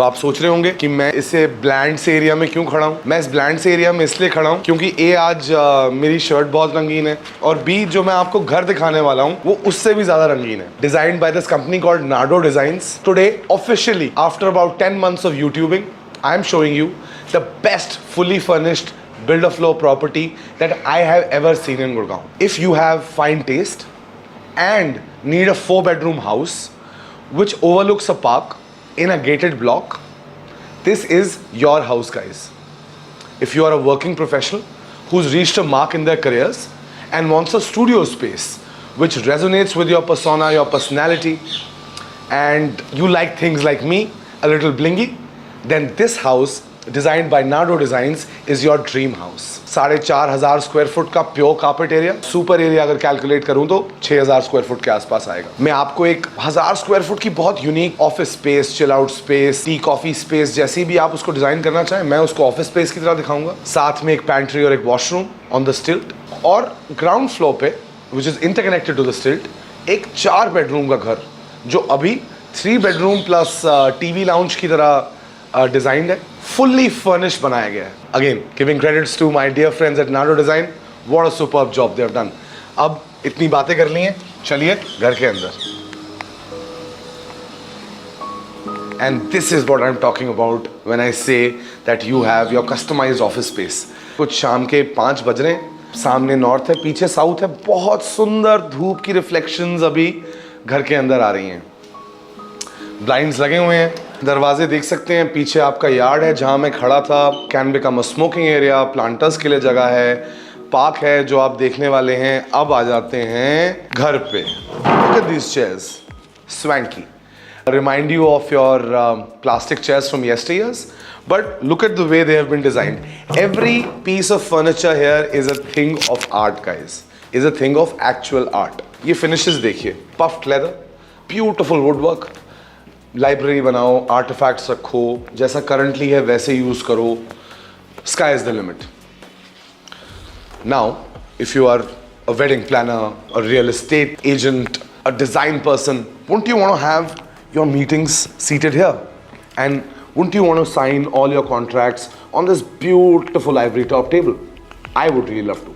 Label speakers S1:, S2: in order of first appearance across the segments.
S1: अब आप सोच रहे होंगे कि मैं इसे ब्लैंड से एरिया में क्यों खड़ा हूँ। मैं इस ब्लैंड से एरिया में इसलिए खड़ा हूँ क्योंकि ए आज मेरी शर्ट बहुत रंगीन है और बी जो मैं आपको घर दिखाने वाला हूँ वो उससे भी ज्यादा रंगीन है। Designed by this company called Nardo Designs. Today officially after about 10 months of YouTubing, I am showing you the best fully furnished build a floor property that I have ever seen in Gurgaon. If you have fine taste and need a 4-bedroom house which overlooks a park in a gated block, this is your house, guys. If you are a working professional who's reached a mark in their careers and wants a studio space which resonates with your persona, your personality, and you like things like me, a little blingy, then this house designed by Nardo Designs is your dream house. 4,500 square foot का pure carpet area, super area अगर calculate करूं तो 6,000 square foot के आसपास आएगा। मैं आपको एक 1,000 स्क्वायर फुट की बहुत unique office space, chill out space, tea coffee space, जैसी भी आप उसको डिजाइन करना चाहें मैं उसको ऑफिस स्पेस की तरह दिखाऊंगा। साथ में एक पैंट्री और एक वॉशरूम ऑन द स्टिल्ट, और ग्राउंड फ्लोर पे which is interconnected to the stilt एक 4 बेडरूम का घर जो अभी 3 बेडरूम प्लस टीवी लाउंज की तरह डिजाइंड है, फुल्ली फर्निश्ड बनाया गया है। Again giving credits to my dear friends at Nardo Design, what a superb job they have done. अब इतनी बातें कर ली हैं, चलिए घर के अंदर। And this is what I am talking about when I say that you have your customised office space. कुछ शाम के 5 बज रहे हैं, सामने नॉर्थ है, पीछे साउथ है, बहुत सुंदर धूप की रिफ्लेक्शंस अभी घर के अंदर आ रही हैं। ब्लाइंड्स लगे हुए हैं, दरवाजे देख सकते हैं, पीछे आपका यार्ड है जहां मैं खड़ा था, can become a smoking area, planters के लिए जगह है, पार्क है जो आप देखने वाले हैं। अब आ जाते हैं घर पे। Look at these chairs, swanky, remind you of your plastic chairs from yesteryears, but look at the way they have been designed. Every piece of furniture here is a thing of art, guys, is a thing of actual art. ये finishes देखिए, puffed leather, beautiful woodwork, library बनाओ, artefacts रखो, जैसा currently है वैसे use करो, sky is the limit. Now if you are a wedding planner, a real estate agent, a design person, wouldn't you want to have your meetings seated here and wouldn't you want to sign all your contracts on this beautiful ivory top table? I would really love to.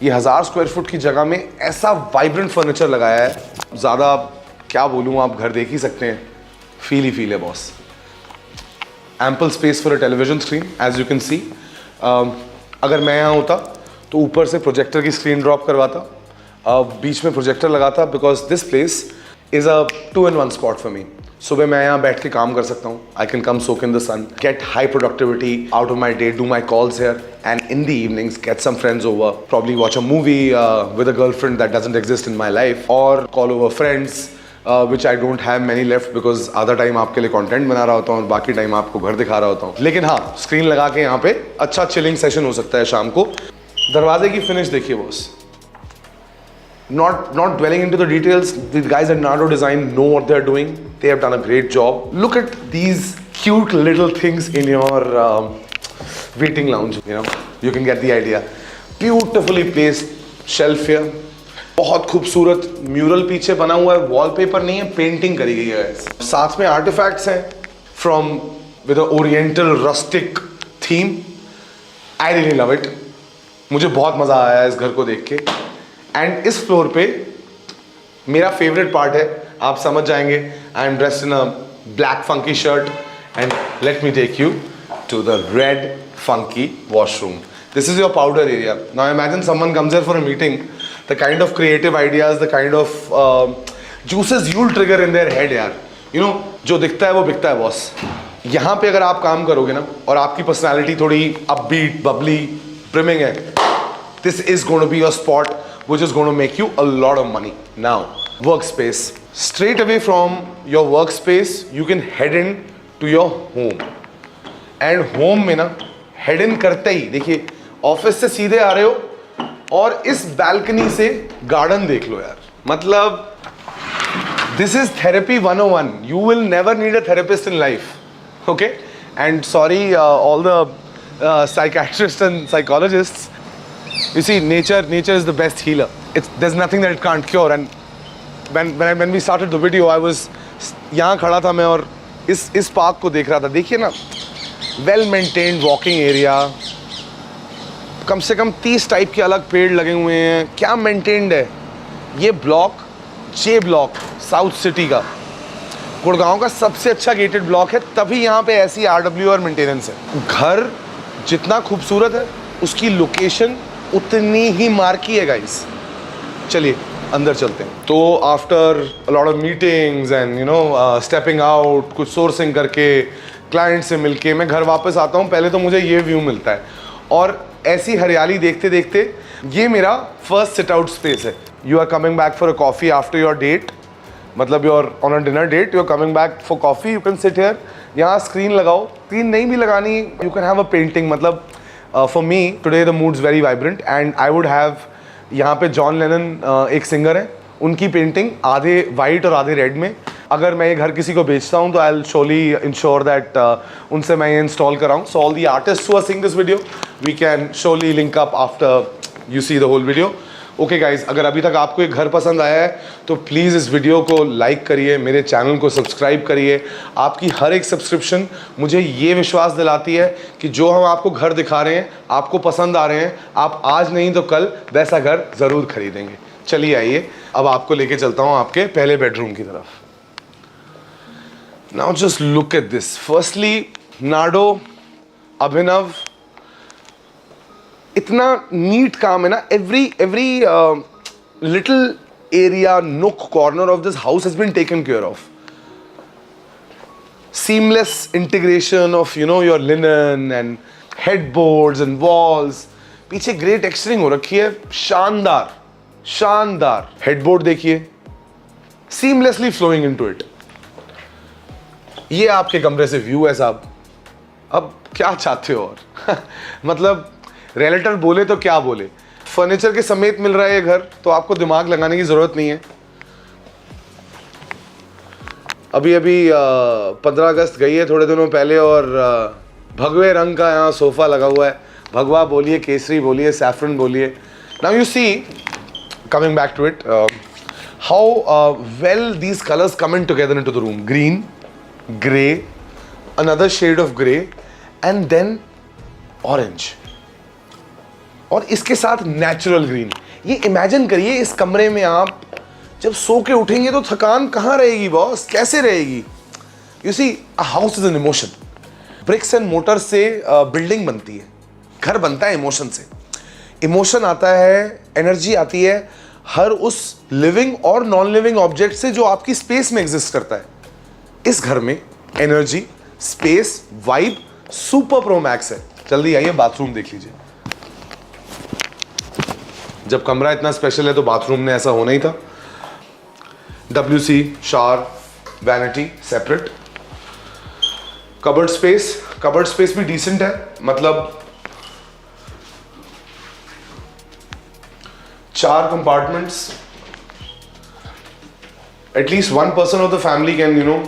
S1: ये 1000 square foot की जगह में ऐसा vibrant furniture लगाया है, ज़्यादा क्या बोलूँ, आप घर देख ही सकते हैं, फील ही फील है boss. Ample space for a television screen as you can see. अगर मैं यहाँ होता तो ऊपर से प्रोजेक्टर की स्क्रीन ड्रॉप करवाता, बीच में प्रोजेक्टर लगाता, because this place is a 2-in-1 spot for me. सुबह मैं यहाँ बैठ के काम कर सकता हूँ, I can come soak in the sun, get high productivity out of my day, do my calls here, and in the evenings get some friends over, probably watch a movie with a girlfriend that doesn't exist in my life, और call over friends which I don't have many left because आधा time आपके लिए content बना रहा होता हूँ और बाकी टाइम आपको घर दिखा रहा होता हूँ। लेकिन हाँ, स्क्रीन लगा के यहाँ पे अच्छा चिलिंग सेशन हो सकता है शाम को। दरवाजे की फिनिश देखिए boss, not dwelling into the details, the guys at Nardo Design know what they're doing, they have done a great job. Look at these cute little things in your waiting lounge, you know, you can get the idea. Beautifully placed shelf here, बहुत खूबसूरत mural पीछे बना हुआ है, wallpaper नहीं है, painting करी गई है। साथ में आर्टिफैक्ट्स हैं from with oriental rustic theme. I really love it, मुझे बहुत मज़ा आया इस घर को देख के। एंड इस फ्लोर पे मेरा फेवरेट पार्ट है, आप समझ जाएंगे। I am dressed in a black funky shirt and let me take you to the red funky washroom. This is your powder area. Now imagine someone comes here for a meeting, the kind of creative ideas, the kind of juices you'll trigger in their head यार. You know, जो दिखता है वो बिकता है boss. यहाँ पे अगर आप काम करोगे ना और आपकी पर्सनालिटी थोड़ी upbeat, bubbly, brimming है, this is going to be your spot which is going to make you a lot of money. Now, workspace. Straight away from your workspace, you can head in to your home. And home में ना head in करते ही देखिए office से सीधे आ रहे हो और इस बैल्कनी से गार्डन देख लो यार. मतलब this is therapy 101. You will never need a therapist in life. Okay, and sorry all the psychiatrists and psychologists. You see, nature is the best healer. There's nothing that it can't cure. And when we started the video, I was यहाँ खड़ा था मैं और इस park को देख रहा था, देखिए ना, वेल मेंटेन्ड वॉकिंग एरिया, कम से कम 30 टाइप के अलग पेड़ लगे हुए हैं, क्या मेंटेन्ड है। ये ब्लॉक जे ब्लॉक साउथ सिटी का, गुड़गांव का सबसे अच्छा गेटेड ब्लॉक है, तभी यहाँ पे ऐसी RW और मेंटेनेंस है। घर जितना खूबसूरत है उसकी लोकेशन उतनी ही मार्की है गाइस। चलिए अंदर चलते हैं। तो after a lot of meetings and you know stepping out, कुछ सोर्सिंग करके, क्लाइंट से मिलके मैं घर वापस आता हूँ। पहले तो मुझे ये व्यू मिलता है और ऐसी हरियाली देखते देखते ये मेरा फर्स्ट सिट आउट स्पेस है। You are coming back for a coffee after your date, मतलब you are on a dinner date, you are coming back for coffee, you can sit here. यहाँ स्क्रीन लगाओ, screen नहीं भी लगानी, you can have a painting. मतलब for me today the mood is very vibrant and I would have, यहाँ पे John Lennon एक singer है, उनकी पेंटिंग आधे वाइट और आधे रेड में। अगर मैं ये घर किसी को बेचता हूँ तो I will surely ensure that उनसे मैं ये इंस्टॉल कराऊँ। So all the artist who are seeing this video, we can surely link up after you see the whole video. Okay guys, अगर अभी तक आपको ये घर पसंद आया है तो प्लीज़ इस वीडियो को लाइक करिए, मेरे चैनल को सब्सक्राइब करिए। आपकी हर एक सब्सक्रिप्शन मुझे ये विश्वास दिलाती है कि जो हम आपको घर दिखा रहे हैं, आपको पसंद आ रहे हैं, आप आज नहीं तो कल वैसा घर ज़रूर खरीदेंगे। चलिए आइए, अब आपको लेके चलता हूँ आपके पहले बेडरूम की तरफ। Now just look at this. Firstly Nardo, Abhinav, इतना नीट काम है ना। Every little area, nook corner of this house has been taken care of. Seamless integration of you know your linen and headboards and walls. पीछे grey texturing हो रखी है, शानदार शानदार। हेडबोर्ड देखिए, सीमलेसली फ्लोइंग इनटू इट। ये आपके कमरे से व्यू है साहब, अब क्या चाहते हो और मतलब रियल्टर बोले तो क्या बोले, फर्नीचर के समेत मिल रहा है ये घर, तो आपको दिमाग लगाने की ज़रूरत नहीं है। अभी 15 अगस्त गई है थोड़े दिनों पहले और भगवे रंग का यहाँ सोफ़ा लगा हुआ है। भगवा बोलिए, केसरी बोलिए, सैफरन बोलिए। Now you see, coming back to it, how well these colours come in together into the room. Green, grey, another shade of grey and then orange, और इसके साथ नेचुरल ग्रीन। ये इमेजिन करिए, इस कमरे में आप जब सो के उठेंगे तो थकान कहाँ रहेगी बॉस, कैसे रहेगी। You see, a house is an emotion. Bricks and mortar से बिल्डिंग बनती है, घर बनता है इमोशन से। इमोशन आता है, एनर्जी आती है हर उस लिविंग और नॉन लिविंग ऑब्जेक्ट से जो आपकी स्पेस में एग्जिस्ट करता है। इस घर में energy, space, vibe super pro max है। जल्दी आइए बाथरूम देख लीजिए। जब कमरा इतना स्पेशल है तो बाथरूम ने ऐसा होना ही था। WC, shower, vanity separate. Cupboard space भी डिसेंट है, मतलब 4 compartments. At least 1 person of the family can you know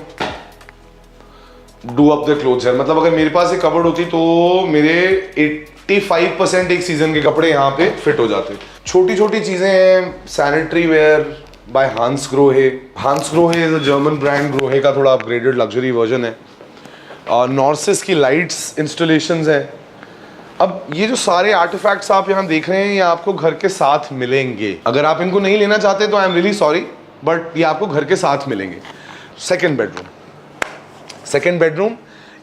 S1: do up the clothes है। मतलब अगर मेरे पास एक कबर्ड होती तो मेरे 85% एक सीजन के कपड़े यहाँ पे फिट हो जाते। छोटी छोटी चीजें हैं, sanitary ware by Hansgrohe. Hansgrohe is a German brand, Grohe का थोड़ा अपग्रेडेड लग्जरी वर्जन है। नॉर्सिस की लाइट्स इंस्टॉलेशंस हैं। अब ये जो सारे आर्टिफैक्ट्स आप यहाँ देख रहे हैं, ये आपको घर के साथ मिलेंगे। अगर आप इनको नहीं लेना चाहते तो I am really sorry, but ये आपको घर के साथ मिलेंगे। Second bedroom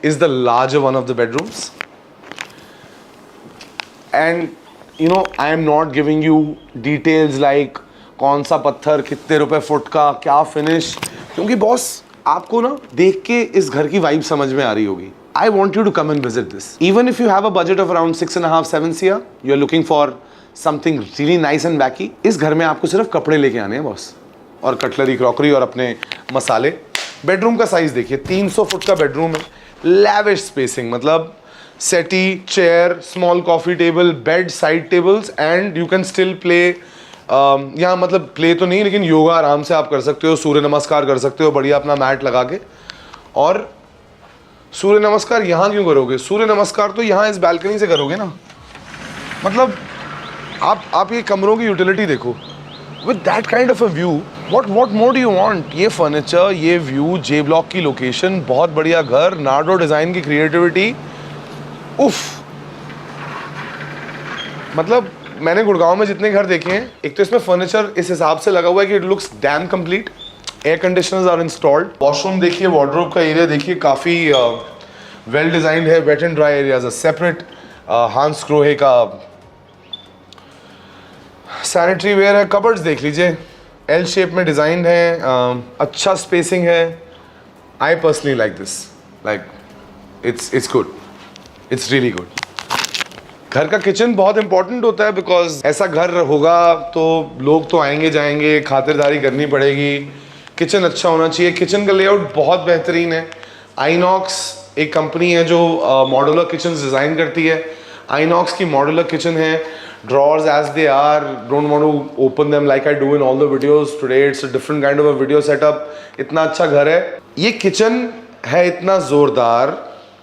S1: is the larger one of the bedrooms, and you know I am not giving you details like कौन सा पत्थर, कितने रुपए फुट का, क्या फिनिश, क्योंकि बॉस आपको ना देख के इस घर की वाइब समझ में आ रही होगी। I want you to come and visit this. Even if you have a budget of around 6.5-7 CR, you are looking for something really nice and wacky, इस घर में आपको सिर्फ कपड़े लेके आने हैं बॉस, और कटलरी, क्रॉकरी और अपने मसाले। बेडरूम का साइज देखिए, 300 फुट का बेडरूम है। लैविश स्पेसिंग, मतलब settee, chair, small coffee table, bed, side tables, and you can still play. यहाँ मतलब प्ले तो नहीं, लेकिन योगा आराम से आप कर सकते हो, सूर्य नमस्कार कर सकते हो बढ़िया अपना मैट लगा के। और सूर्य नमस्कार यहाँ क्यों करोगे, सूर्य नमस्कार तो यहाँ इस बैल्कनी से करोगे ना। मतलब आप ये कमरों की यूटिलिटी देखो, with that kind of a view. What more do you want? ये फर्नीचर, ये व्यू, जे ब्लॉक की लोकेशन, बहुत बढ़िया घर, नार्डो डिजाइन की क्रिएटिविटी, उफ। मतलब मैंने गुड़गांव में जितने घर देखे हैं, एक तो इसमें फर्नीचर इस हिसाब से लगा हुआ है कि it looks damn complete. Air conditioners are installed. Washroom देखिए, वार्डरोब का एरिया देखिए, काफ़ी वेल डिजाइंड है। वेट एंड ड्राई एरियाज है सेपरेट। हांस क्रोहे का सैनिटरी वेयर है। कबर्ड्स देख लीजिए, एल शेप में डिज़ाइन है, अच्छा स्पेसिंग है। I personally like this, like it's good, it's really good. घर का किचन बहुत इंपॉर्टेंट होता है, बिकॉज ऐसा घर होगा तो लोग तो आएंगे जाएंगे, खातिरदारी करनी पड़ेगी। किचन अच्छा होना चाहिए। किचन का लेआउट बहुत बेहतरीन है। आइनॉक्स एक कंपनी है जो मॉड्यूलर किचन डिज़ाइन करती है। आइनॉक्स की मॉड्यूलर किचन है। Drawers as they are, don't want to open them like I do in all the videos today. It's a different kind of a video setup. इतना अच्छा घर है। ये kitchen है इतना ज़ोरदार,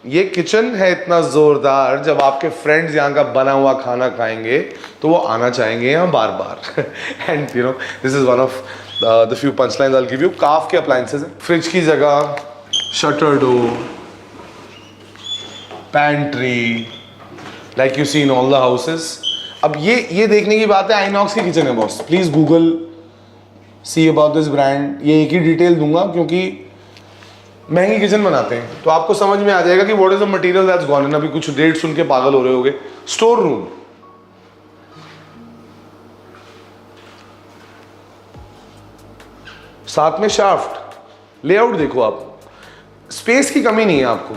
S1: ये किचन है इतना ज़ोरदार, जब आपके फ्रेंड्स यहाँ का बना हुआ खाना खाएंगे तो वो आना चाहेंगे यहाँ बार बार। And you know, this is one of the few punch lines I will give you. काफ के अप्लायंसेज हैं, फ्रिज की जगह, shutter door, pantry, like you see in all the houses. अब ये देखने की बात है, आइनॉक्स की किचन है boss. Please Google, see about this brand. ये एक ही डिटेल दूंगा क्योंकि महंगी किचन बनाते हैं, तो आपको समझ में आ जाएगा कि what is the material that's gone in. अभी कुछ रेट सुन के पागल हो रहे होगे। स्टोर रूम, साथ में शाफ्ट। लेआउट देखो आप, स्पेस की कमी नहीं है आपको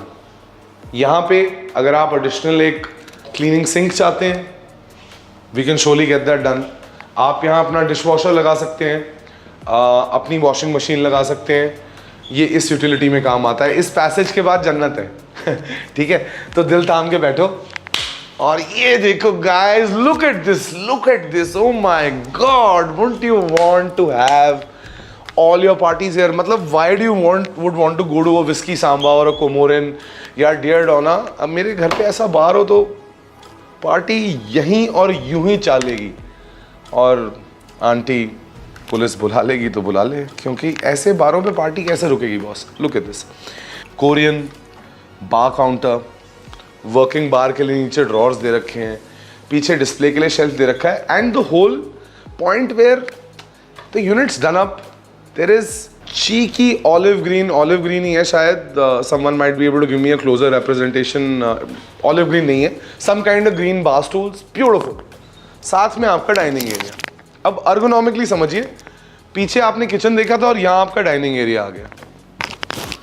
S1: यहाँ पे। अगर आप एडिशनल एक क्लीनिंग सिंक चाहते हैं, we can surely get that done. आप यहाँ अपना डिश वॉशर लगा सकते हैं, अपनी वॉशिंग मशीन लगा सकते हैं। ये इस यूटिलिटी में काम आता है। इस पैसेज के बाद जन्नत है। ठीक है, तो दिल थाम के बैठो। और ये देखो guys, look at this, oh my god, wouldn't you want to have all your parties here? मतलब why do you would want to go to a whisky samba और अ कोमोरिन या डियर डोना? अब मेरे घर पे ऐसा बार हो तो पार्टी यहीं और यूं ही चलेगी। और आंटी पुलिस बुला लेगी तो बुला ले, क्योंकि ऐसे बारों पे पार्टी कैसे रुकेगी boss? Look at this, Korean bar counter, working bar के लिए नीचे ड्रॉर्स दे रखे हैं, पीछे डिस्प्ले के लिए शेल्फ दे रखा है। And the whole point where the units done up, there is cheeky olive green ही है शायद। Someone might be able to give me a closer representation. Olive green नहीं है, some kind of green bar stools, beautiful. साथ में आपका dining area. अब ergonomically समझिए, पीछे आपने किचन देखा था और यहाँ आपका डाइनिंग एरिया आ गया।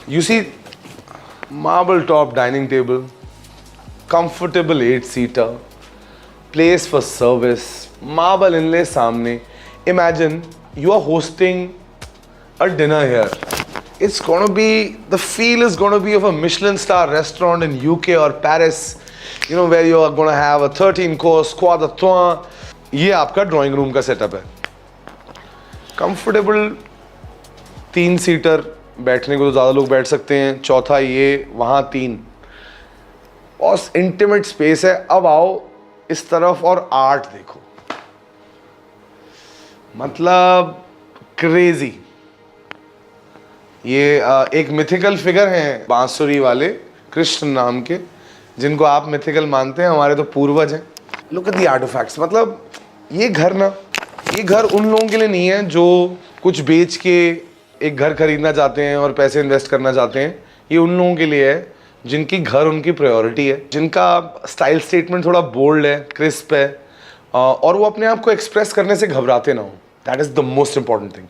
S1: You see marble top dining table, comfortable 8 seater, place for service, marble inlay सामने। Imagine you are hosting a dinner here. It's gonna be, the feel is gonna be of a Michelin star restaurant in UK or Paris, you know, where you are gonna have a 13 course croix de toin. ये आपका drawing room का setup है। Comfortable 3 seater, बैठने को तो ज़्यादा लोग बैठ सकते हैं। चौथा ये, वहाँ 3, और इंटीमेट स्पेस है। अब आओ इस तरफ और आर्ट देखो, मतलब क्रेजी। ये एक मिथिकल फिगर हैं बांसुरी वाले, कृष्ण नाम के, जिनको आप मिथिकल मानते हैं, हमारे तो पूर्वज हैं। Look at the artefacts. मतलब ये घर ना, ये घर उन लोगों के लिए नहीं है जो कुछ बेच के एक घर खरीदना चाहते हैं और पैसे इन्वेस्ट करना चाहते हैं। ये उन लोगों के लिए है जिनकी घर उनकी प्रायोरिटी है, जिनका स्टाइल स्टेटमेंट थोड़ा बोल्ड है, क्रिस्प है, और वो अपने आप को एक्सप्रेस करने से घबराते ना हो। That is the most important thing.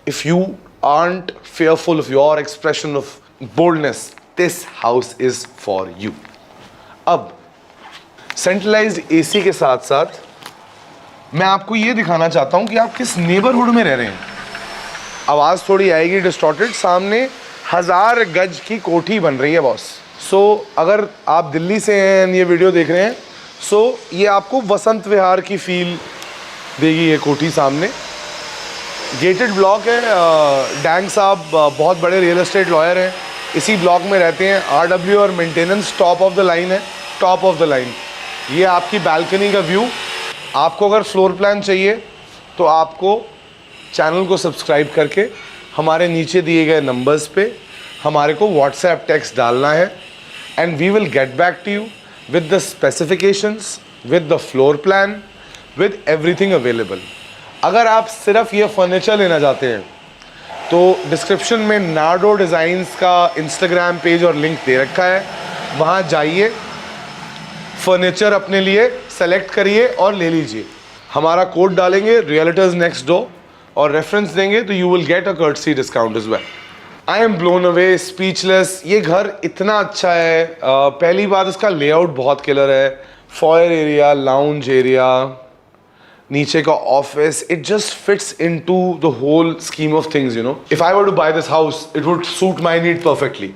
S1: If you aren't fearful of your expression of boldness, this house is for you. अब सेंट्रलाइज्ड एसी के साथ साथ मैं आपको ये दिखाना चाहता हूँ कि आप किस नेबरहुड में रह रहे हैं। आवाज़ थोड़ी आएगी डिस्टॉर्टेड। सामने 1000 गज की कोठी बन रही है बॉस। सो अगर आप दिल्ली से हैं, ये वीडियो देख रहे हैं, सो ये आपको वसंत विहार की फील देगी ये कोठी सामने। गेटेड ब्लॉक है। डैंग साहब बहुत बड़े रियल एस्टेट लॉयर हैं, इसी ब्लॉक में रहते हैं। RW और maintenance top of the line है, टॉप ऑफ द लाइन। ये आपकी बालकनी का व्यू। आपको अगर फ्लोर प्लान चाहिए तो आपको चैनल को सब्सक्राइब करके हमारे नीचे दिए गए नंबर्स पे हमारे को व्हाट्सएप टेक्स्ट डालना है and we will get back to you with the specifications, with the floor plan, with everything available. अगर आप सिर्फ ये फर्नीचर लेना चाहते हैं तो डिस्क्रिप्शन में नार्डो डिज़ाइंस का इंस्टाग्राम पेज और लिंक दे रखा है, वहाँ जाइए, फर्नीचर अपने लिए सेलेक्ट करिए और ले लीजिए। हमारा कोड डालेंगे रियल्टर्स नेक्स्ट डोर और रेफरेंस देंगे तो you will get a courtesy discount is well. I am blown away, speechless. ये घर इतना अच्छा है। पहली बात, इसका लेआउट बहुत किलर है। फॉयर एरिया, लाउंज एरिया, नीचे का office, it just fits into the whole scheme of things, you know. If I were to buy this house it would suit my need perfectly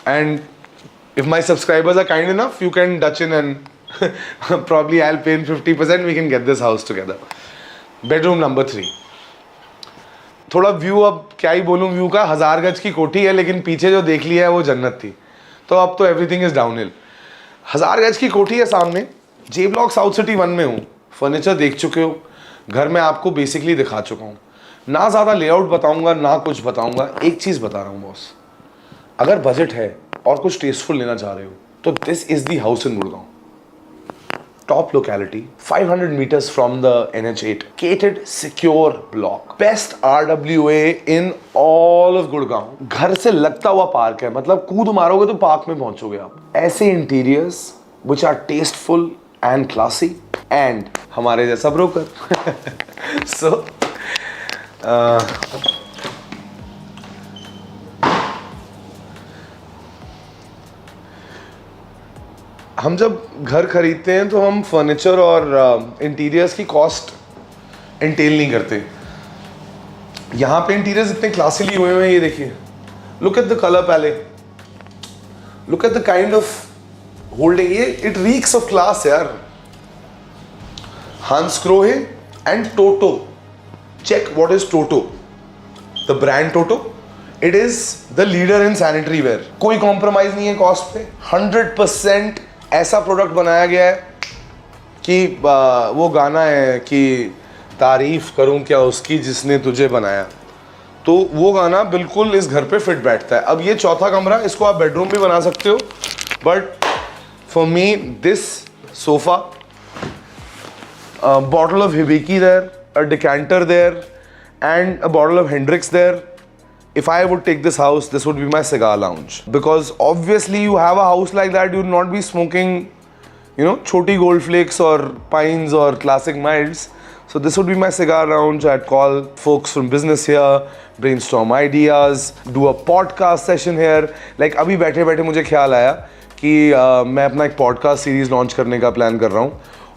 S1: and if my subscribers are kind enough, you can Dutch in and probably I'll pay in 50%, we can get this house together. Bedroom number 3. थोड़ा view, अब क्या ही बोलूँ, view का 1000 गज की कोठी है लेकिन पीछे जो देख लिया है वो जन्नत थी, तो अब तो एवरीथिंग इज डाउनहिल। 1000 गज की कोठी है सामने, जे ब्लॉक साउथ सिटी 1 में हूँ। फर्नीचर देख चुके हो, घर में आपको बेसिकली दिखा चुका हूँ, ना ज़्यादा लेआउट बताऊँगा ना कुछ बताऊँगा। एक चीज़ बता रहा हूँ बॉस, अगर बजट है और कुछ टेस्टफुल लेना चाह रहे हो तो this is the house in Gurgaon. Top locality, 500 meters from the NH8, gated secure block, best RWA in all of Gurgaon. घर से लगता हुआ पार्क है, मतलब कूद मारोगे तो पार्क में पहुंचोगे आप। ऐसे interiors which are tasteful and classy and हमारे जैसा ब्रोकर। so हम जब घर खरीदते हैं तो हम फर्नीचर और इंटीरियर्स की कॉस्ट इंटेल नहीं करते। यहाँ पे इंटीरियर्स इतने क्लासिली हुए हैं, ये देखिए, look at the colour palette, look at the kind of holding, ये इट रीक्स ऑफ क्लास यार। Hansgrohe and Toto, check what is Toto, the brand Toto, it is the leader in sanitary ware. कोई compromise नहीं है cost पे, 100% ऐसा product बनाया गया है कि वो गाना है कि तारीफ करूं क्या उसकी जिसने तुझे बनाया, तो वो गाना बिल्कुल इस घर पे फिट बैठता है। अब ये चौथा कमरा, इसको आप बेडरूम भी बना सकते हो, but for me this sofa, bottle of Hibiki there, a decanter there and a bottle of Hendrick's there. If I would take this house, this would be my cigar lounge, because obviously you have a house like that, you will not be smoking, you know, choti gold flakes or pines or classic milds. So this would be my cigar lounge. I'd call folks from business here, brainstorm ideas, do a podcast session here. Like अभी बैठे बैठे मुझे ख्याल आया कि मैं अपना एक podcast series launch करने का plan कर रहा हूँ,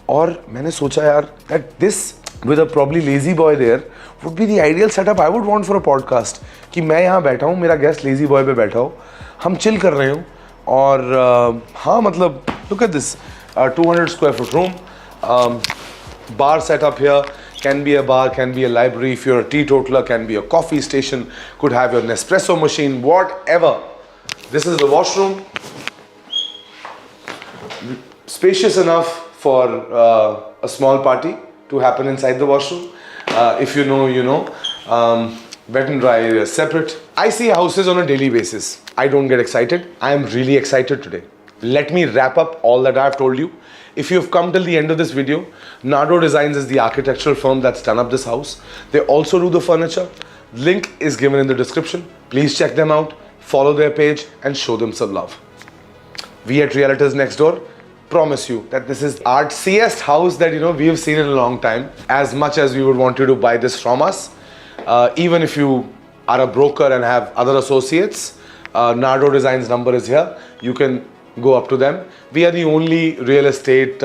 S1: और मैंने सोचा यार that this with a probably lazy boy there would be the ideal setup I would want for a podcast, कि मैं यहाँ बैठा हूँ, मेरा गेस्ट लेजी बॉय पे बैठा हो, हम चिल कर रहे हो, और हाँ मतलब look at this 200 square foot room, bar setup here, can be a bar, can be a library, if you're a teetotaler, can be a coffee station, could have your Nespresso machine, whatever. This is the washroom, spacious enough for a small party to happen inside the washroom. If you know, you know. Wet and dry area separate. I see houses on a daily basis. I don't get excited. I am really excited today. Let me wrap up all that I have told you. If you have come till the end of this video, Nardo Designs is the architectural firm that's done up this house. They also do the furniture. Link is given in the description. Please check them out, follow their page and show them some love. We at Realtors Next Door promise you that this is artsiest house that we have seen in a long time. As much as we would want you to buy this from us, even if you are a broker and have other associates, Nardo Designs number is here. You can go up to them. We are the only real estate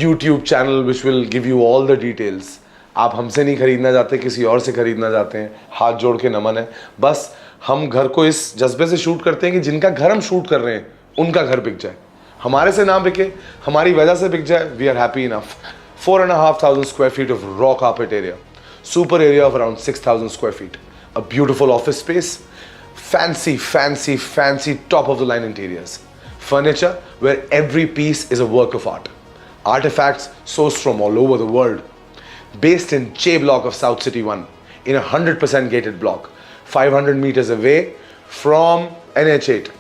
S1: YouTube channel which will give you all the details. आप हमसे नहीं खरीदना चाहते, किसी और से खरीदना चाहते हैं, हाथ जोड़ के नमन है। बस हम घर को इस जज्बे से शूट करते हैं कि जिनका घर हम शूट कर रहे हैं उनका घर बिक जाए, हमारे से ना बिके, हमारी वजह से बिक जाए। We are happy enough. 4,500 square feet of raw carpet area, super area of around 6,000 square feet, a beautiful office space, fancy top of the line interiors, furniture where every piece is a work of art, artifacts sourced from all over the world. based in J Block of South City 1, in a 100% gated block, 500 meters away from NH8.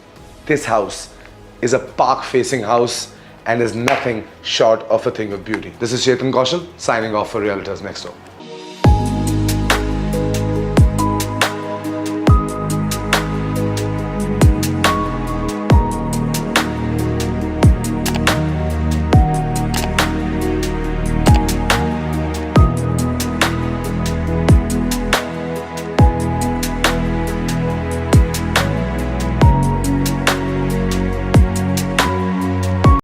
S1: This house is a park-facing house and is nothing short of a thing of beauty. This is Chetan Kaushal signing off for Realtors Next Door.